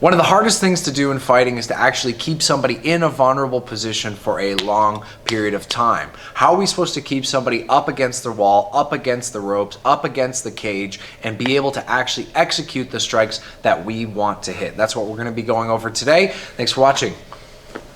One of the hardest things to do in fighting is to actually keep somebody in a vulnerable position for a long period of time. How are we supposed to keep somebody up against the wall, up against the ropes, up against the cage, and be able to actually execute the strikes that we want to hit? That's what we're going to be going over today. Thanks for watching.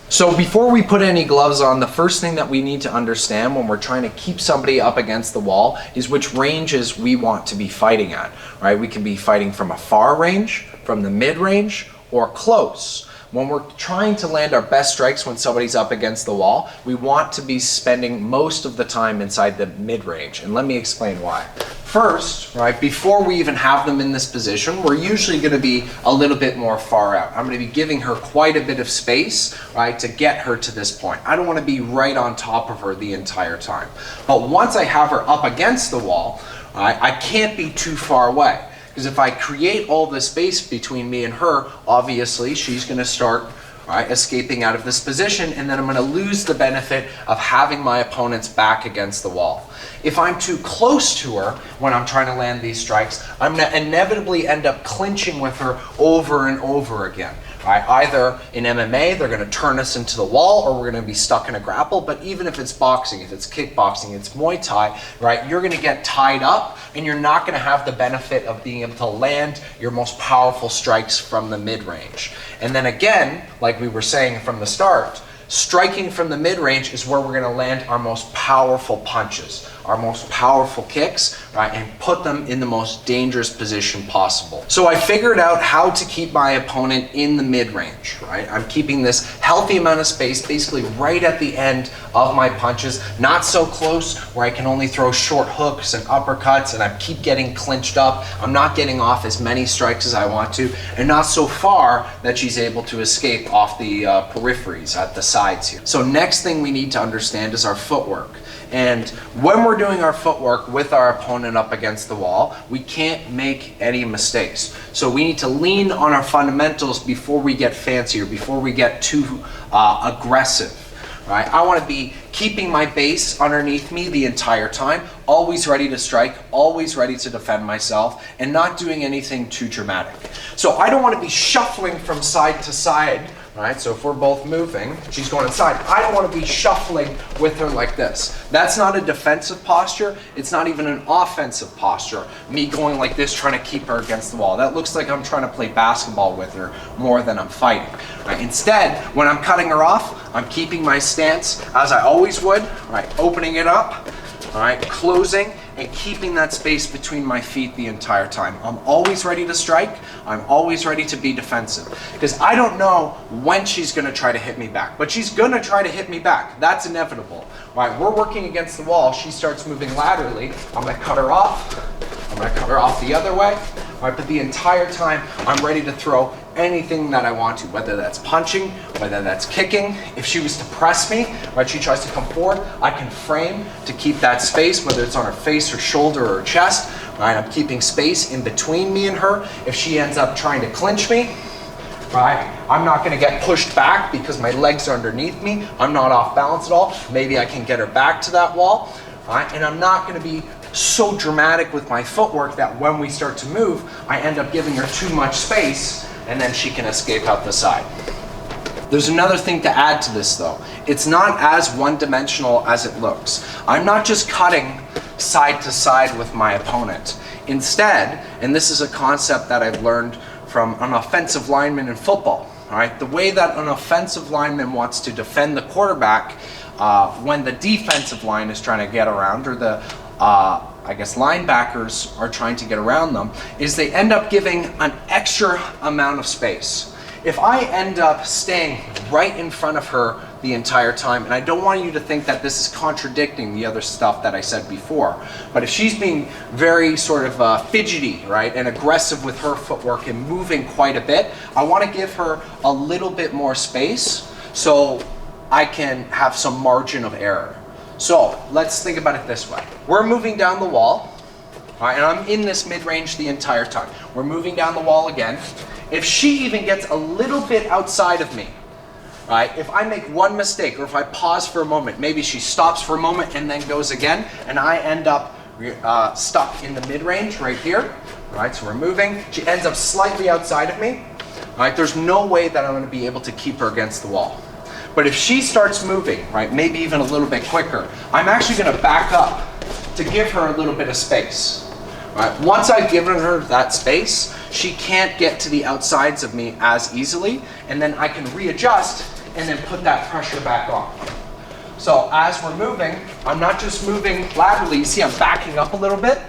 So before we put any gloves on, the first thing that we need to understand when we're trying to keep somebody up against the wall is which ranges we want to be fighting at, right? We can be fighting from a far range, from the mid-range, or close. When we're trying to land our best strikes when somebody's up against the wall, we want to be spending most of the time inside the mid-range, and let me explain why. First, right, before we even have them in this position, we're usually going to be a little bit more far out. I'm going to be giving her quite a bit of space, right, to get her to this point. I don't want to be right on top of her the entire time. But once I have her up against the wall, right, I can't be too far away. Because if I create all this space between me and her, obviously she's going to start escaping out of this position, and then I'm going to lose the benefit of having my opponent's back against the wall. If I'm too close to her when I'm trying to land these strikes, I'm going to inevitably end up clinching with her over and over again. Either in MMA, they're going to turn us into the wall, or we're going to be stuck in a grapple. But even if it's boxing, if it's kickboxing, it's Muay Thai, right? You're going to get tied up, and you're not going to have the benefit of being able to land your most powerful strikes from the mid-range. And then again, like we were saying from the start, striking from the mid-range is where we're going to land our most powerful punches, our most powerful kicks, right, and put them in the most dangerous position possible. So I figured out how to keep my opponent in the mid-range, right? I'm keeping this healthy amount of space, basically right at the end of my punches, not so close where I can only throw short hooks and uppercuts and I keep getting clinched up. I'm not getting off as many strikes as I want to, and not so far that she's able to escape off the peripheries at the sides here. So next thing we need to understand is our footwork. And when we're doing our footwork with our opponent up against the wall, we can't make any mistakes. So we need to lean on our fundamentals before we get fancier, before we get too aggressive. Right? I want to be keeping my base underneath me the entire time, always ready to strike, always ready to defend myself, and not doing anything too dramatic. So I don't want to be shuffling from side to side. Right, so if we're both moving, she's going inside. I don't want to be shuffling with her like this. That's not a defensive posture. It's not even an offensive posture. Me going like this, trying to keep her against the wall. That looks like I'm trying to play basketball with her more than I'm fighting. Right? Instead, when I'm cutting her off, I'm keeping my stance as I always would. Right? Opening it up, right? Closing, and keeping that space between my feet the entire time. I'm always ready to strike. I'm always ready to be defensive. Because I don't know when she's going to try to hit me back. But she's going to try to hit me back. That's inevitable. Right, we're working against the wall. She starts moving laterally. I'm going to cut her off. I'm going to cut her off the other way. Right, but the entire time, I'm ready to throw anything that I want to, whether that's punching, whether that's kicking. If she was to press me, right, she tries to come forward, I can frame to keep that space, whether it's on her face or shoulder or chest. Right, I'm keeping space in between me and her. If she ends up trying to clinch me, right, I'm not going to get pushed back because my legs are underneath me. I'm not off balance at all. Maybe I can get her back to that wall. Right, and I'm not going to be so dramatic with my footwork that when we start to move, I end up giving her too much space and then she can escape out the side. There's another thing to add to this though. It's not as one-dimensional as it looks. I'm not just cutting side to side with my opponent. Instead, and this is a concept that I've learned from an offensive lineman in football, all right? The way that an offensive lineman wants to defend the quarterback when the defensive line is trying to get around, or the linebackers are trying to get around them, is they end up giving an extra amount of space. If I end up staying right in front of her the entire time, and I don't want you to think that this is contradicting the other stuff that I said before, but if she's being very sort of fidgety, right, and aggressive with her footwork and moving quite a bit, I want to give her a little bit more space so I can have some margin of error. So let's think about it this way. We're moving down the wall, all right, and I'm in this mid-range the entire time. We're moving down the wall again. If she even gets a little bit outside of me, right, if I make one mistake or if I pause for a moment, maybe she stops for a moment and then goes again, and I end up stuck in the mid-range right here, right, so we're moving. She ends up slightly outside of me. All right, there's no way that I'm going to be able to keep her against the wall. But if she starts moving, right, maybe even a little bit quicker, I'm actually going to back up to give her a little bit of space. Right? Once I've given her that space, she can't get to the outsides of me as easily, and then I can readjust and then put that pressure back on. So as we're moving, I'm not just moving laterally. You see I'm backing up a little bit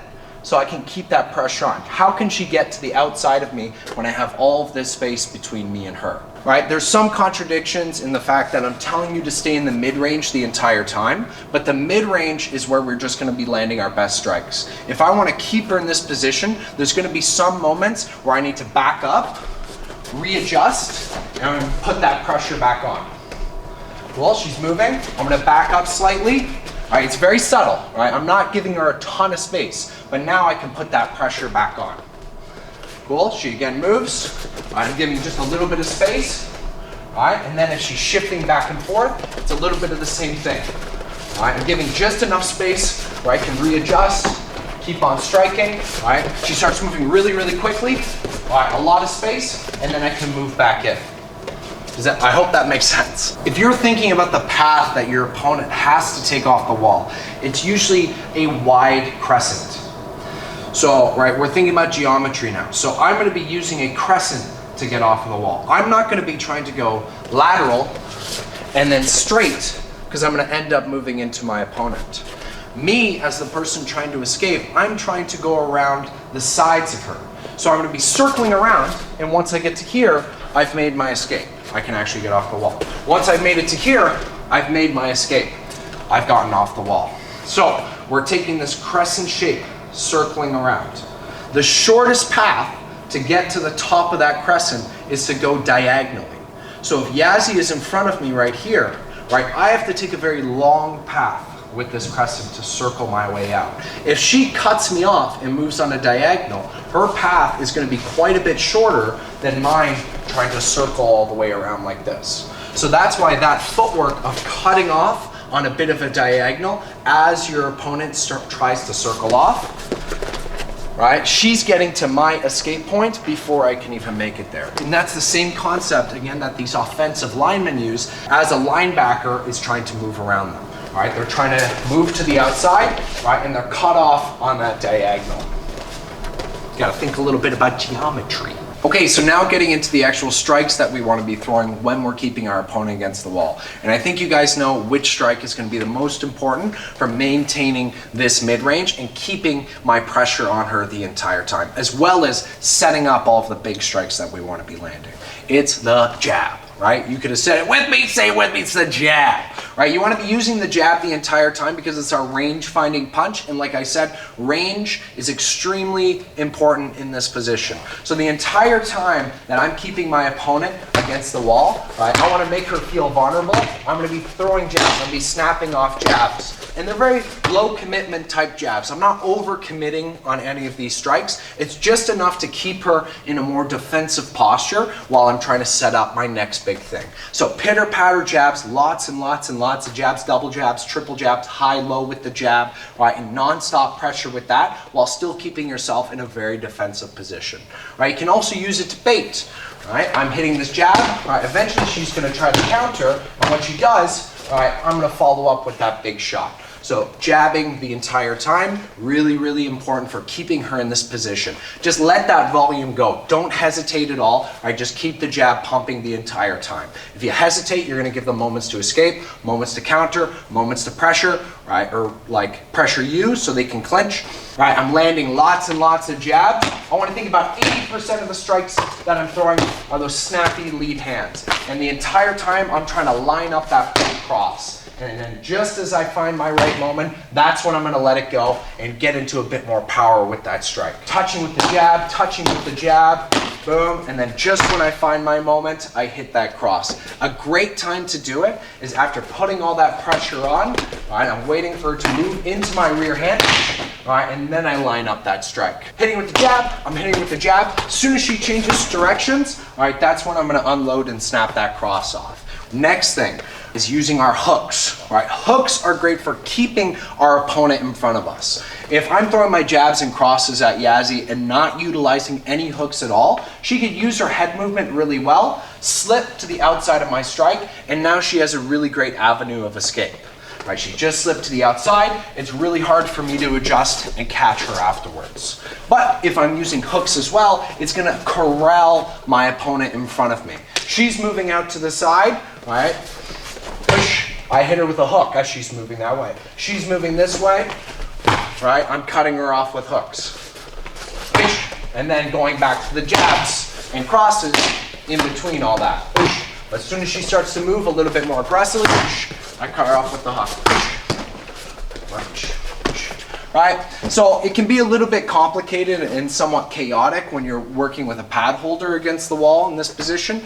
so I can keep that pressure on. How can she get to the outside of me when I have all of this space between me and her? Right? There's some contradictions in the fact that I'm telling you to stay in the mid-range the entire time, but the mid-range is where we're just going to be landing our best strikes. If I want to keep her in this position, there's going to be some moments where I need to back up, readjust, and put that pressure back on. Well, she's moving. I'm going to back up slightly. All right, it's very subtle. Right? I'm not giving her a ton of space, but now I can put that pressure back on. Cool, she again moves. I'm giving just a little bit of space. All right, and then as she's shifting back and forth, it's a little bit of the same thing. All right, I'm giving just enough space where I can readjust, keep on striking. All right, she starts moving really, really quickly. All right, a lot of space, and then I can move back in. I hope that makes sense. If you're thinking about the path that your opponent has to take off the wall, it's usually a wide crescent. So, right, we're thinking about geometry now. So I'm going to be using a crescent to get off of the wall. I'm not going to be trying to go lateral and then straight, because I'm going to end up moving into my opponent. Me, as the person trying to escape, I'm trying to go around the sides of her. So I'm going to be circling around, and once I get to here, I've made my escape. I can actually get off the wall. Once I've made it to here, I've made my escape. I've gotten off the wall. So we're taking this crescent shape, circling around. The shortest path to get to the top of that crescent is to go diagonally. So if Yazzie is in front of me right here, right, I have to take a very long path with this crescent to circle my way out. If she cuts me off and moves on a diagonal, her path is going to be quite a bit shorter than mine trying to circle all the way around like this. So that's why that footwork of cutting off on a bit of a diagonal as your opponent tries to circle off, right? She's getting to my escape point before I can even make it there. And that's the same concept, again, that these offensive linemen use as a linebacker is trying to move around them. All right, they're trying to move to the outside, right, and they're cut off on that diagonal. You gotta think a little bit about geometry. Okay, so now getting into the actual strikes that we want to be throwing when we're keeping our opponent against the wall. And I think you guys know which strike is going to be the most important for maintaining this mid-range and keeping my pressure on her the entire time, as well as setting up all of the big strikes that we want to be landing. It's the jab, right? You could have said it with me, say it with me, it's the jab, right? You want to be using the jab the entire time because it's our range-finding punch, and like I said, range is extremely important in this position. So the entire time that I'm keeping my opponent against the wall, right, I want to make her feel vulnerable. I'm going to be throwing jabs, I'm going to be snapping off jabs. And they're very low commitment type jabs. I'm not over committing on any of these strikes. It's just enough to keep her in a more defensive posture while I'm trying to set up my next big thing. So pitter patter jabs, lots and lots and lots of jabs, double jabs, triple jabs, high low with the jab, right, and non-stop pressure with that while still keeping yourself in a very defensive position. Right, you can also use it to bait. Right, I'm hitting this jab, right, eventually she's going to try to counter, and when she does, right, I'm going to follow up with that big shot. So jabbing the entire time, really, really important for keeping her in this position. Just let that volume go. Don't hesitate at all. Right? Just keep the jab pumping the entire time. If you hesitate, you're going to give them moments to escape, moments to counter, moments to pressure, right? Or like pressure you so they can clinch. Right? I'm landing lots and lots of jabs. I want to think about 80% of the strikes that I'm throwing are those snappy lead hands. And the entire time, I'm trying to line up that big cross. And then just as I find my right moment, that's when I'm going to let it go and get into a bit more power with that strike. Touching with the jab, touching with the jab, boom, and then just when I find my moment, I hit that cross. A great time to do it is after putting all that pressure on, right, I'm waiting for her to move into my rear hand, right, and then I line up that strike. Hitting with the jab, I'm hitting with the jab. As soon as she changes directions, all right, that's when I'm going to unload and snap that cross off. Next thing is using our hooks, right? Hooks are great for keeping our opponent in front of us. If I'm throwing my jabs and crosses at Yazzie and not utilizing any hooks at all, she could use her head movement really well, slip to the outside of my strike, and now she has a really great avenue of escape. Right, she just slipped to the outside. It's really hard for me to adjust and catch her afterwards. But if I'm using hooks as well, it's gonna corral my opponent in front of me. She's moving out to the side, right? Push. I hit her with a hook as she's moving that way. She's moving this way, right? I'm cutting her off with hooks. Push. And then going back to the jabs and crosses in between all that. Push. But as soon as she starts to move a little bit more aggressively, I cut her off with the hook. Right? So it can be a little bit complicated and somewhat chaotic when you're working with a pad holder against the wall in this position.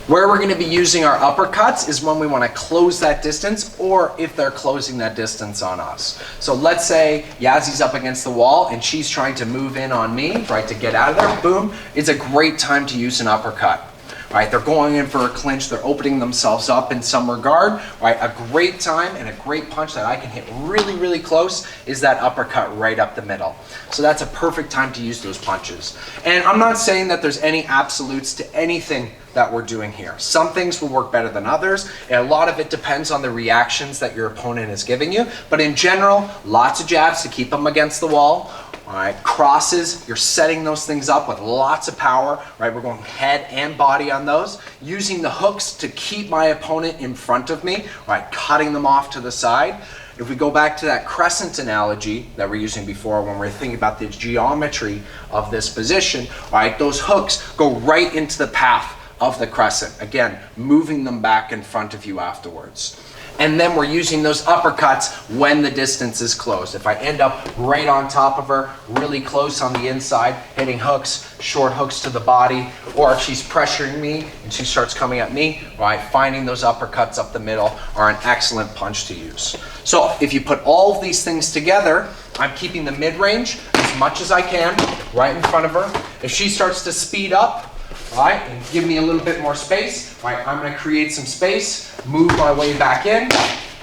Where we're going to be using our uppercuts is when we want to close that distance, or if they're closing that distance on us. So let's say Yazzie's up against the wall and she's trying to move in on me, right, to get out of there. Boom. It's a great time to use an uppercut. Right, they're going in for a clinch, they're opening themselves up in some regard, right? A great time and a great punch that I can hit really, really close is that uppercut right up the middle. So that's a perfect time to use those punches. And I'm not saying that there's any absolutes to anything that we're doing here. Some things will work better than others, and a lot of it depends on the reactions that your opponent is giving you. But in general, lots of jabs to keep them against the wall. All right, crosses, you're setting those things up with lots of power, right? We're going head and body on those. Using the hooks to keep my opponent in front of me, right? Cutting them off to the side. If we go back to that crescent analogy that we're using before when we're thinking about the geometry of this position, right? Those hooks go right into the path of the crescent. Again, moving them back in front of you afterwards. And then we're using those uppercuts when the distance is closed. If I end up right on top of her, really close on the inside, hitting hooks, short hooks to the body, or if she's pressuring me and she starts coming at me, right, finding those uppercuts up the middle are an excellent punch to use. So if you put all of these things together, I'm keeping the mid-range as much as I can right in front of her. If she starts to speed up, right, and give me a little bit more space, right, I'm gonna create some space, move my way back in,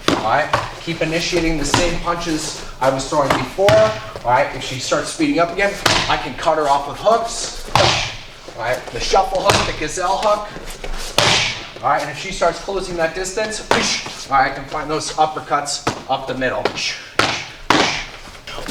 all right, keep initiating the same punches I was throwing before, all right. If she starts speeding up again, I can cut her off with hooks, all right, the shuffle hook, the gazelle hook, all right, and if she starts closing that distance, all right, I can find those uppercuts up the middle.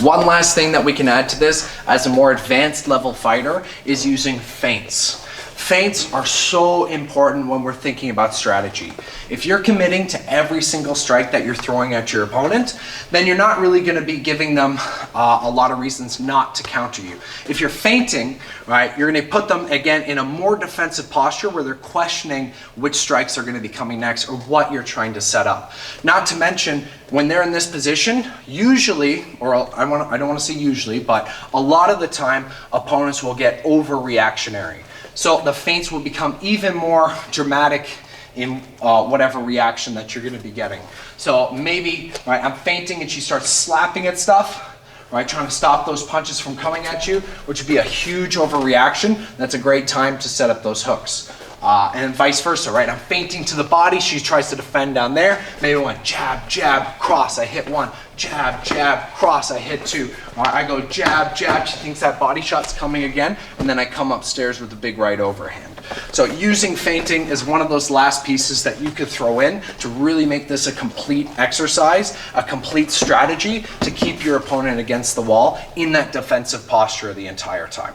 One last thing that we can add to this as a more advanced level fighter is using feints. Feints are so important when we're thinking about strategy. If you're committing to every single strike that you're throwing at your opponent, then you're not really going to be giving them a lot of reasons not to counter you. If you're feinting, right, you're going to put them again in a more defensive posture where they're questioning which strikes are going to be coming next or what you're trying to set up. Not to mention, when they're in this position, usually, or I don't want to say usually, but a lot of the time, opponents will get overreactionary. So the feints will become even more dramatic in whatever reaction that you're going to be getting. So maybe, right, I'm feinting and she starts slapping at stuff, right, trying to stop those punches from coming at you, which would be a huge overreaction. That's a great time to set up those hooks. And vice versa, right? I'm feinting to the body, she tries to defend down there. Maybe I went jab, jab, cross, I hit one. Jab, jab, cross, I hit two. I go jab, jab, she thinks that body shot's coming again, and then I come upstairs with a big right overhand. So using feinting is one of those last pieces that you could throw in to really make this a complete exercise, a complete strategy to keep your opponent against the wall in that defensive posture the entire time.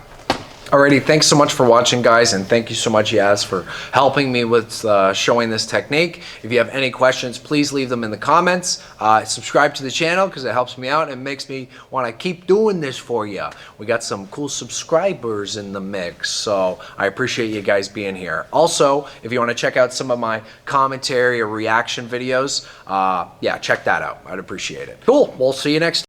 Alrighty, thanks so much for watching, guys, and thank you so much, Yaz, for helping me with showing this technique. If you have any questions, please leave them in the comments. Subscribe to the channel because it helps me out and makes me want to keep doing this for you. We got some cool subscribers in the mix, so I appreciate you guys being here. Also, if you want to check out some of my commentary or reaction videos, yeah, check that out. I'd appreciate it. Cool, we'll see you next time.